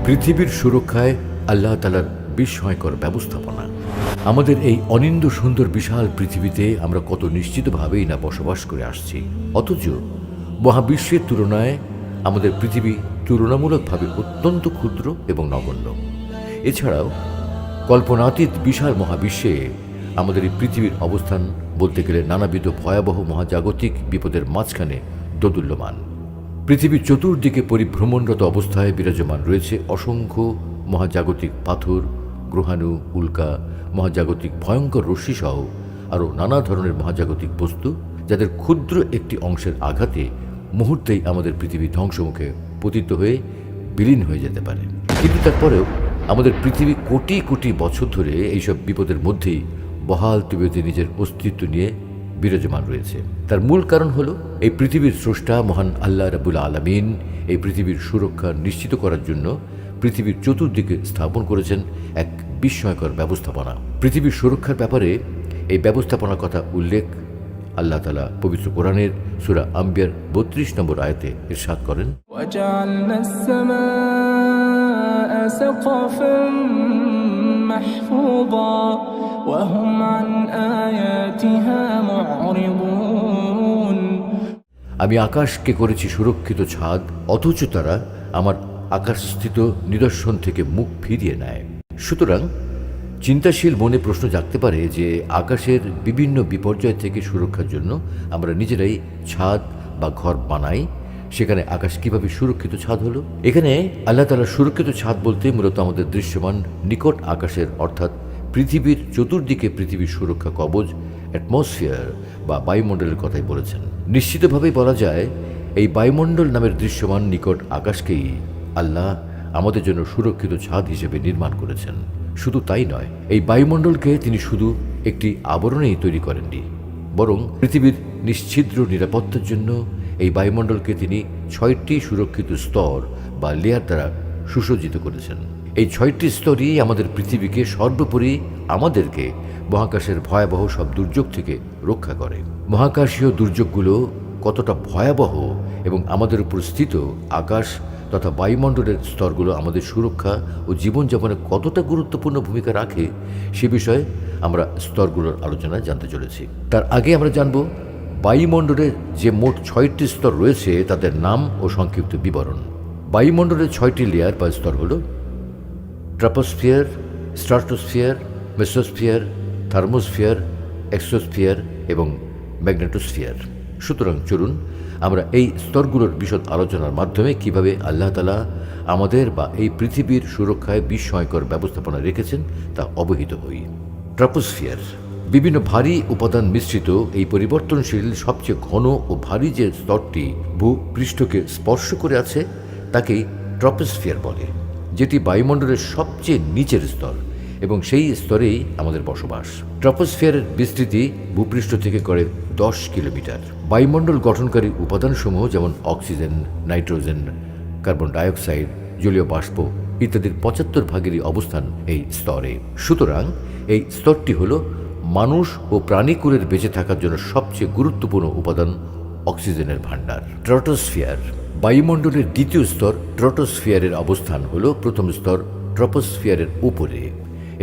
পৃথিবীর সুরক্ষায় আল্লাহ তাআলার বিস্ময়কর ব্যবস্থাপনা। আমাদের এই অনিন্দ্য সুন্দর বিশাল পৃথিবীতে আমরা কত নিশ্চিতভাবেই না বসবাস করে আসছি, অথচ মহাবিশ্বের তুলনায় আমাদের পৃথিবী তুলনামূলকভাবে অত্যন্ত ক্ষুদ্র এবং নগণ্য। এছাড়াও কল্পনাতীত বিশাল মহাবিশ্বে আমাদের এই পৃথিবীর অবস্থান বলতে গেলে নানাবিধ ভয়াবহ মহাজাগতিক বিপদের মাঝখানে দোদুল্যমান। পৃথিবীর চতুর্দিকে পরিভ্রমণরত অবস্থায় বিরাজমান রয়েছে অসংখ্য মহাজাগতিক পাথর, গ্রহাণু, উল্কা, মহাজাগতিক ভয়ঙ্কর রশ্মিসহ আরও নানা ধরনের মহাজাগতিক বস্তু, যাদের ক্ষুদ্র একটি অংশের আঘাতে মুহূর্তেই আমাদের পৃথিবী ধ্বংসমুখে পতিত হয়ে বিলীন হয়ে যেতে পারে। কিন্তু তারপরেও আমাদের পৃথিবী কোটি কোটি বছর ধরে এইসব বিপদের মধ্যেই বহাল তবিয়তে নিজের অস্তিত্ব নিয়ে বিরাজমান রয়েছে। তার মূল কারণ হলো এই পৃথিবীর স্রষ্টা মহান আল্লাহ রাব্বুল আলামিন এই পৃথিবীর সুরক্ষা নিশ্চিত করার জন্য পৃথিবীর চতুর্দিকে স্থাপন করেছেন এক বিস্ময়কর ব্যবস্থাপনা। পৃথিবীর সুরক্ষার ব্যাপারে এই ব্যবস্থাপনার কথা উল্লেখ আল্লাহ তাআলা পবিত্র কোরআনের সূরা আম্বিয়ার ৩২ নম্বর আয়াতে ইরশাদ করেন, وَجَعَلْنَا السَّمَاءَ سَقْفًا مَحْفُوظًا وَهُمْ عَنْ آيَاتِهَا مُعْرِضُونَ। আমি আকাশকে করেছি সুরক্ষিত ছাদ, অথচ তারা আমার আকাশস্থিত নিদর্শন থেকে মুখ ফিরিয়ে নেয়। সুতরাং চিন্তাশীল মনে প্রশ্ন জাগতে পারে যে আকাশের বিভিন্ন বিপর্যয় থেকে সুরক্ষার জন্য আমরা নিজেরাই ছাদ বা ঘর বানাই, সেখানে আকাশ কিভাবে সুরক্ষিত ছাদ হলো? এখানে আল্লাহ তাআলা সুরক্ষিত ছাদ বলতে মূলত আমাদের দৃশ্যমান নিকট আকাশের অর্থাৎ পৃথিবীর চতুর্দিকে পৃথিবীর সুরক্ষা কবচ, অ্যাটমসফিয়ার বা বায়ুমণ্ডলের কথাই বলেছেন। নিশ্চিতভাবেই বলা যায় এই বায়ুমণ্ডল নামের দৃশ্যমান নিকট আকাশকেই আল্লাহ আমাদের জন্য সুরক্ষিত ছাদ হিসেবে নির্মাণ করেছেন। শুধু তাই নয়, এই বায়ুমণ্ডলকে তিনি শুধু একটি আবরণেই তৈরি করেননি, বরং পৃথিবীর নিশ্ছিদ্র নিরাপত্তার জন্য এই বায়ুমণ্ডলকে তিনি 6টি সুরক্ষিত স্তর বা লেয়ার দ্বারা সুসজ্জিত করেছেন। এই 6টি স্তরই আমাদের পৃথিবীকে সর্বোপরি আমাদেরকে মহাকাশের ভয়াবহ সব দুর্যোগ থেকে রক্ষা করে। মহাকাশীয় দুর্যোগগুলো কতটা ভয়াবহ এবং আমাদের উপর স্থিত আকাশ তথা বায়ুমণ্ডলের স্তরগুলো আমাদের সুরক্ষা ও জীবনযাপনে কতটা গুরুত্বপূর্ণ ভূমিকা রাখে সে বিষয়ে আমরা স্তরগুলোর আলোচনায় জানতে চলেছি। তার আগে আমরা জানব বায়ুমণ্ডলের যে মোট 6টি স্তর রয়েছে তাদের নাম ও সংক্ষিপ্ত বিবরণ। বায়ুমণ্ডলের 6টি লেয়ার বা স্তর হল troposphere, stratosphere, mesosphere, thermosphere, exosphere এবং ম্যাগনেটোস্ফিয়ার। সুতরাং চলুন আমরা এই স্তরগুলোর বিশদ আলোচনার মাধ্যমে কিভাবে আল্লাহ তাআলা আমাদের বা এই পৃথিবীর সুরক্ষায় বিস্ময়কর ব্যবস্থাপনা রেখেছেন তা অবহিত হই। ট্রপোস্ফিয়ার বিভিন্ন ভারী উপাদান মিশ্রিত এই পরিবর্তনশীল সবচেয়ে ঘন ও ভারী যে স্তরটি ভূপৃষ্ঠকে স্পর্শ করে আছে তাকেই ট্রপোস্ফিয়ার বলে, যেটি বায়ুমণ্ডলের সবচেয়ে নিচের স্তর এবং সেই স্তরেই আমাদের বসবাস। ট্রপোস্ফিয়ারের বিস্তৃতি ভূপৃষ্ঠ থেকে করে 10 কিলোমিটার। বায়ুমণ্ডল গঠনকারী উপাদানসমূহ যেমন অক্সিজেন, নাইট্রোজেন, কার্বন ডাইঅক্সাইড, জলীয় বাষ্প ইত্যাদির 75 ভাগেরই অবস্থান এই স্তরে। সুতরাং এই স্তরটি হল মানুষ ও প্রাণীকুলের বেঁচে থাকার জন্য সবচেয়ে গুরুত্বপূর্ণ উপাদান অক্সিজেনের ভাণ্ডার। ট্রটোস্ফিয়ার বায়ুমণ্ডলের দ্বিতীয় স্তর। ট্রটোস্ফিয়ারের অবস্থান হল প্রথম স্তর ট্রপোস্ফিয়ারের উপরে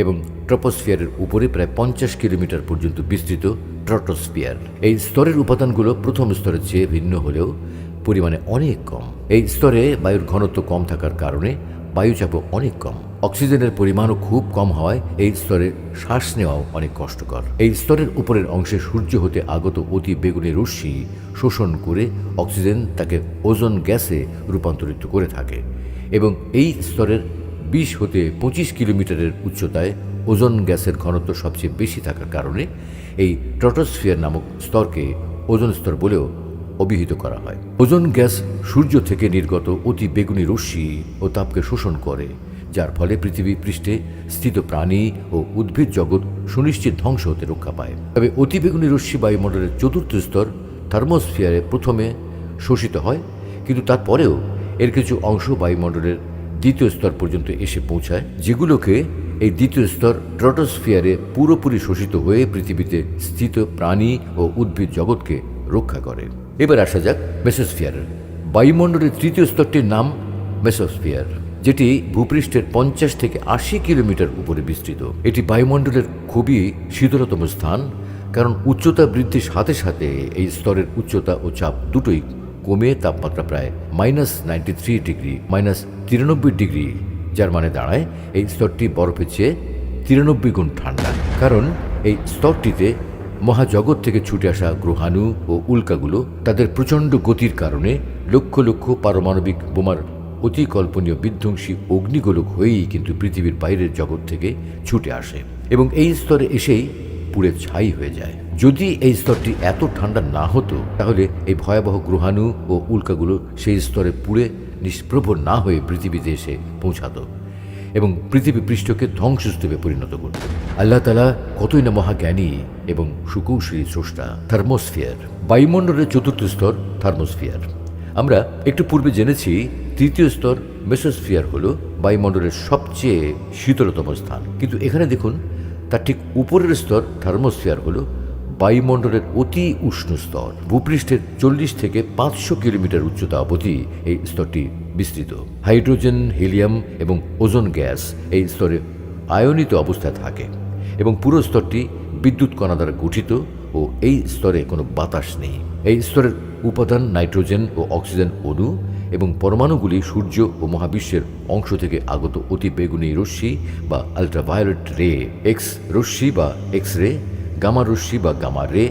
এবং ট্রপোস্ফিয়ারের উপরে প্রায় 50 কিলোমিটার পর্যন্ত বিস্তৃত ট্রটোস্ফিয়ার। এই স্তরের উপাদানগুলো প্রথম স্তরের চেয়ে ভিন্ন হলেও পরিমাণে অনেক কম। এই স্তরে বায়ুর ঘনত্ব কম থাকার কারণে বায়ুচাপও অনেক কম। অক্সিজেনের পরিমাণও খুব কম হওয়ায় এই স্তরে শ্বাস নেওয়াও অনেক কষ্টকর। এই স্তরের উপরের অংশে সূর্য হতে আগত অতি বেগুনি রশ্মি শোষণ করে অক্সিজেন তাকে ওজোন গ্যাসে রূপান্তরিত করে থাকে এবং এই স্তরের 20 হতে 25 কিলোমিটারের উচ্চতায় ওজোন গ্যাসের ঘনত্ব সবচেয়ে বেশি থাকার কারণে এই ট্রটোস্ফিয়ার নামক স্তরকে ওজোন স্তর বলেও অভিহিত করা হয়। ওজোন গ্যাস সূর্য থেকে নির্গত অতি বেগুনি রশ্মি ও তাপকে শোষণ করে, যার ফলে পৃথিবী পৃষ্ঠে স্থিত প্রাণী ও উদ্ভিদ জগৎ সুনিশ্চিত ধ্বংস হতে রক্ষা পায়। তবে অতি বেগুনি রশ্মি বায়ুমণ্ডলের চতুর্থ স্তর থার্মোস্ফিয়ারে প্রথমে শোষিত হয়, কিন্তু তারপরেও এর কিছু অংশ বায়ুমণ্ডলের দ্বিতীয় স্তর পর্যন্ত এসে পৌঁছায়, যেগুলোকে এই দ্বিতীয় স্তর ট্রটোস্ফিয়ারে পুরোপুরি শোষিত হয়ে পৃথিবীতে স্থিত প্রাণী ও উদ্ভিদ জগৎকে রক্ষা করে। এবার আসা যাক মেসোস্ফিয়ার। বায়ুমণ্ডলের তৃতীয় স্তরটির নাম মেসোস্ফিয়ার। যেটি ভূপৃষ্ঠের 50 থেকে 80 কিলোমিটার উপরে বিস্তৃত। এটি বায়ুমণ্ডলের খুবই শীতলতম স্থান, কারণ উচ্চতা বৃদ্ধির সাথে সাথে এই স্তরের উচ্চতা ও চাপ দুটোই কমে তাপমাত্রা প্রায় -93 ডিগ্রি -93 ডিগ্রি, যার মানে দাঁড়ায় এই স্তরটি বরফের চেয়ে 93 গুণ ঠান্ডা। কারণ এই স্তরটিতে মহাজগৎ থেকে ছুটে আসা গ্রহাণু ও উল্কাগুলো তাদের প্রচণ্ড গতির কারণে লক্ষ লক্ষ পারমাণবিক বোমার অতি কল্পনীয় বিধ্বংসী অগ্নিগোলক হয়েই কিন্তু পৃথিবীর বাইরের জগৎ থেকে ছুটে আসে এবং এই স্তরে এসেই পুড়ে ছাই হয়ে যায়। যদি এই স্তরটি এত ঠান্ডা না হতো, তাহলে এই ভয়াবহ গ্রহাণু ও উল্কাগুলো সেই স্তরে পুড়ে নিষ্প্রভ না হয়ে পৃথিবীতে এসে পৌঁছাতো এবং পৃথিবী পৃষ্ঠকে ধ্বংসস্তূপে পরিণত করত। আল্লাহ তাআলা কতই না মহাজ্ঞানী এবং সুকৌশলী স্রষ্টা। থার্মোস্ফিয়ার, বায়ুমণ্ডলের চতুর্থ স্তর থার্মোস্ফিয়ার। আমরা একটু পূর্বে জেনেছি তৃতীয় স্তর মেসোস্ফিয়ার হল বায়ুমণ্ডলের সবচেয়ে শীতলতম স্থান, কিন্তু এখানে দেখুন তার ঠিক উপরের স্তর থার্মোস্ফিয়ার হল বায়ুমণ্ডলের অতি উষ্ণ স্তর। ভূপৃষ্ঠের 40 থেকে 500 কিলোমিটার উচ্চতা অবধি এই স্তরটি বিস্তৃত। হাইড্রোজেন, হিলিয়াম এবং ওজোন গ্যাস এই স্তরে আয়নিত অবস্থায় থাকে এবং পুরো স্তরটি বিদ্যুৎ কণা দ্বারা গঠিত ও এই স্তরে কোনো বাতাস নেই। এই স্তরের উপাদান নাইট্রোজেন ও অক্সিজেন অণু এবং পরমাণুগুলি সূর্য ও মহাবিশ্বের অংশ থেকে আগত অতি বেগুনি রশ্মি বা আল্ট্রাভায়োলেট রে, এক্স রশ্মি বা এক্স রে, গামা রশ্মি বা গামা রে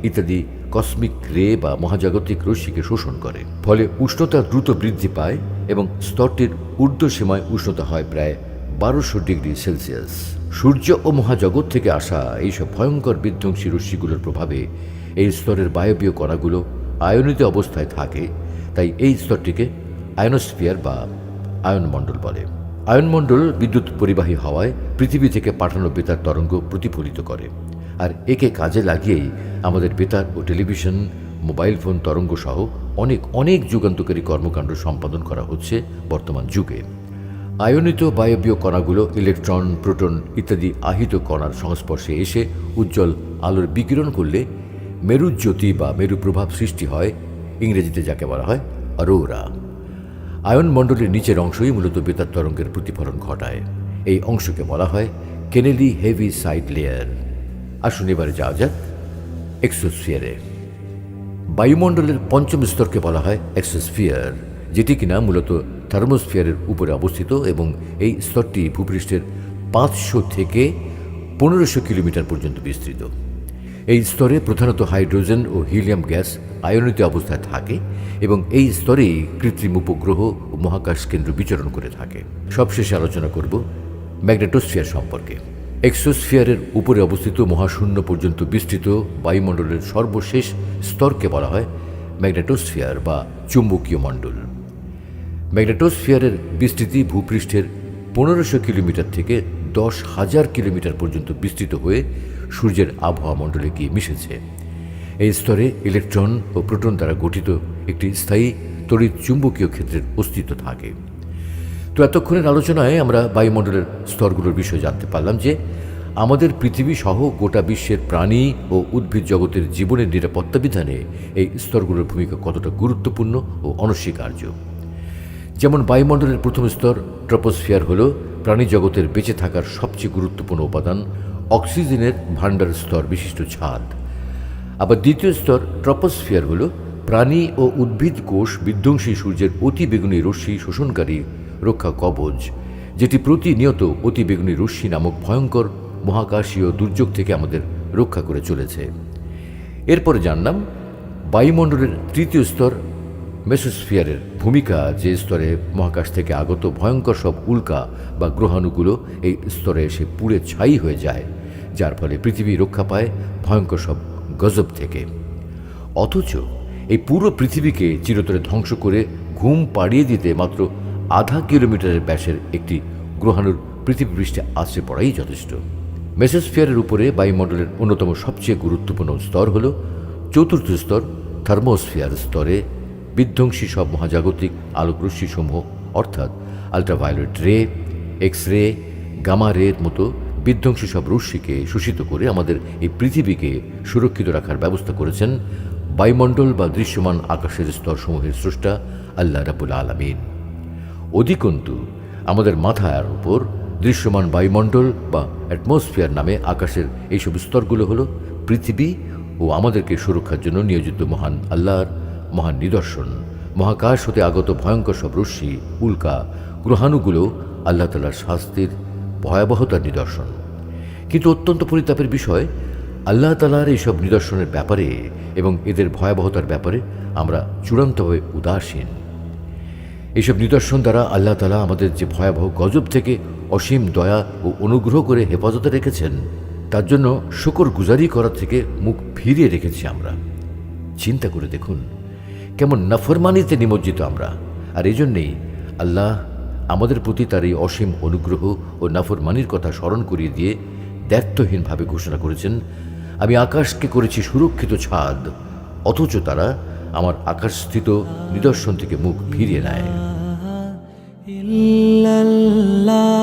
ইত্যাদি কসমিক রে বা মহাজাগতিক রশ্মিকে শোষণ করে। ফলে উষ্ণতা দ্রুত বৃদ্ধি পায় এবং স্তরটির ঊর্ধ্বসীমায় উষ্ণতা হয় প্রায় 1200 ডিগ্রি সেলসিয়াস। সূর্য ও মহাজগৎ থেকে আসা এইসব ভয়ঙ্কর বিধ্বংসী রশ্মিগুলোর প্রভাবে এই স্তরের বায়বীয় কণাগুলো আয়নিত অবস্থায় থাকে, তাই এই স্তরটিকে আয়নোস্ফিয়ার বা আয়নমণ্ডল বলে। আয়নমণ্ডল বিদ্যুৎ পরিবাহী হওয়ায় পৃথিবী থেকে পাঠানো বেতার তরঙ্গ প্রতিফলিত করে, আর একে কাজে লাগিয়েই আমাদের বেতার ও টেলিভিশন, মোবাইল ফোন তরঙ্গ সহ অনেক অনেক যুগান্তকারী কর্মকাণ্ড সম্পাদন করা হচ্ছে বর্তমান যুগে। আয়নিত বায়বীয় কণাগুলো ইলেকট্রন, প্রোটন ইত্যাদি আহিত কণার সংস্পর্শে এসে উজ্জ্বল আলোর বিকিরণ করলে মেরুজ্যোতি বা মেরু প্রভাব সৃষ্টি হয়, ইংরেজিতে যাকে বলা হয় অরোরা। আয়নমণ্ডলের নিচের অংশই মূলত বেতার তরঙ্গের প্রতিফলন ঘটায়। এই অংশকে বলা হয় কেনেলি হেভি সাইড লেয়ার। আসুন এবারে যাওয়া যাক এক্সোস্ফিয়ারে। বায়ুমণ্ডলের পঞ্চম স্তরকে বলা হয় এক্সোস্ফিয়ার, যেটি কিনা মূলত থার্মোস্ফিয়ারের উপরে অবস্থিত এবং এই স্তরটি ভূপৃষ্ঠের 500 থেকে 1500 কিলোমিটার পর্যন্ত বিস্তৃত। এই স্তরে প্রধানত হাইড্রোজেন ও হিলিয়াম গ্যাস আয়নিত অবস্থায় থাকে এবং এই স্তরেই কৃত্রিম উপগ্রহ ও মহাকাশ কেন্দ্র বিচরণ করে থাকে। সবশেষে আলোচনা করব ম্যাগনেটোস্ফিয়ার সম্পর্কে। এক্সোস্ফিয়ারের উপরে অবস্থিত মহাশূন্য পর্যন্ত বিস্তৃত বায়ুমণ্ডলের সর্বশেষ স্তরকে বলা হয় ম্যাগনেটোস্ফিয়ার বা চুম্বকীয় মণ্ডল। ম্যাগনেটোস্ফিয়ারের বিস্তৃতি ভূপৃষ্ঠের 1500 কিলোমিটার থেকে 10,000 কিলোমিটার পর্যন্ত বিস্তৃত হয়ে সূর্যের আবহাওয়া মণ্ডলে গিয়ে মিশেছে। এই স্তরে ইলেকট্রন ও প্রোটন দ্বারা গঠিত একটি স্থায়ী তড়িৎ চুম্বকীয় ক্ষেত্রের অস্তিত্ব থাকে। তো এতক্ষণের আলোচনায় আমরা বায়ুমণ্ডলের স্তরগুলোর বিষয়ে জানতে পারলাম যে আমাদের পৃথিবী সহ গোটা বিশ্বের প্রাণী ও উদ্ভিদ জগতের জীবনের নিরাপত্তা বিধানে এই স্তরগুলোর ভূমিকা কতটা গুরুত্বপূর্ণ ও অনস্বীকার্য। যেমন বায়ুমণ্ডলের প্রথম স্তর ট্রপোস্ফিয়ার হল প্রাণী জগতের বেঁচে থাকার সবচেয়ে গুরুত্বপূর্ণ উপাদান, অক্সিজেনের ভাণ্ডার স্তর বিশিষ্ট ছাদ। আবার দ্বিতীয় স্তর ট্রপোস্ফিয়ার হল প্রাণী ও উদ্ভিদ কোষ বিধ্বংসী সূর্যের অতি বেগুনি রশ্মি শোষণকারী রক্ষা কবচ, যেটি প্রতিনিয়ত অতি বেগুনি রশ্মি নামক ভয়ঙ্কর মহাকাশীয় দুর্যোগ থেকে আমাদের রক্ষা করে চলেছে। এরপরে জানলাম বায়ুমণ্ডলের তৃতীয় স্তর মেসোস্ফিয়ারের ভূমিকা, যে স্তরে মহাকাশ থেকে আগত ভয়ঙ্কর সব উল্কা বা গ্রহাণুগুলো এই স্তরে এসে পুড়ে ছাই হয়ে যায়, যার ফলে পৃথিবী রক্ষা পায় ভয়ঙ্কর সব গজব থেকে। অথচ এই পুরো পৃথিবীকে চিরতরে ধ্বংস করে ঘুম পাড়িয়ে দিতে মাত্র আধা কিলোমিটারের ব্যাসের একটি গ্রহাণুর পৃথিবী পৃষ্ঠে আছড়ে পড়াই যথেষ্ট। মেসোস্ফিয়ারের উপরে বায়ুমণ্ডলের অন্যতম সবচেয়ে গুরুত্বপূর্ণ স্তর হল চতুর্থ স্তর থার্মোস্ফিয়ার স্তরে বিধ্বংসী সব মহাজাগতিক আলোকরশ্মিসমূহ অর্থাৎ আল্ট্রাভায়োলেট রে, এক্স রে, গামা রের মতো বিধ্বংসী সব রশ্মিকে শোষিত করে আমাদের এই পৃথিবীকে সুরক্ষিত রাখার ব্যবস্থা করেছেন বায়ুমণ্ডল বা দৃশ্যমান আকাশের স্তরসমূহের স্রষ্টা আল্লাহ রাব্বুল আলামিন। অধিকন্তু আমাদের মাথার উপর দৃশ্যমান বায়ুমণ্ডল বা অ্যাটমসফিয়ার নামে আকাশের এইসব স্তরগুলো হলো পৃথিবী ও আমাদেরকে সুরক্ষার জন্য নিয়োজিত মহান আল্লাহর মহান নিদর্শন। মহাকাশ হতে আগত ভয়ঙ্কর সব রশ্মি, উল্কা, গ্রহাণুগুলো আল্লাহ তাআলার শাস্তির ভয়াবহতার নিদর্শন। কিন্তু অত্যন্ত পরিতাপের বিষয়, আল্লাহ তাআলার এইসব নিদর্শনের ব্যাপারে এবং এদের ভয়াবহতার ব্যাপারে আমরা চূড়ান্তভাবে উদাসীন। এইসব নিদর্শন দ্বারা আল্লাহ তাআলা আমাদের যে ভয়াবহ গজব থেকে অসীম দয়া ও অনুগ্রহ করে হেফাজতে রেখেছেন, তার জন্য শুকর গুজারি করা থেকে মুখ ফিরিয়ে রেখেছি আমরা। চিন্তা করে দেখুন কেমন নাফরমানিতে নিমজ্জিত আমরা। আর এই জন্যেই আল্লাহ আমাদের প্রতি তার এই অসীম অনুগ্রহ ও নাফরমানির কথা স্মরণ করিয়ে দিয়ে দ্ব্যর্থহীনভাবে ঘোষণা করেছেন, আমি আকাশকে করেছি সুরক্ষিত ছাদ, অথচ তারা আমার আকাশস্থিত নিদর্শন থেকে মুখ ফিরিয়ে নেয়। ইল্লাল্লাহ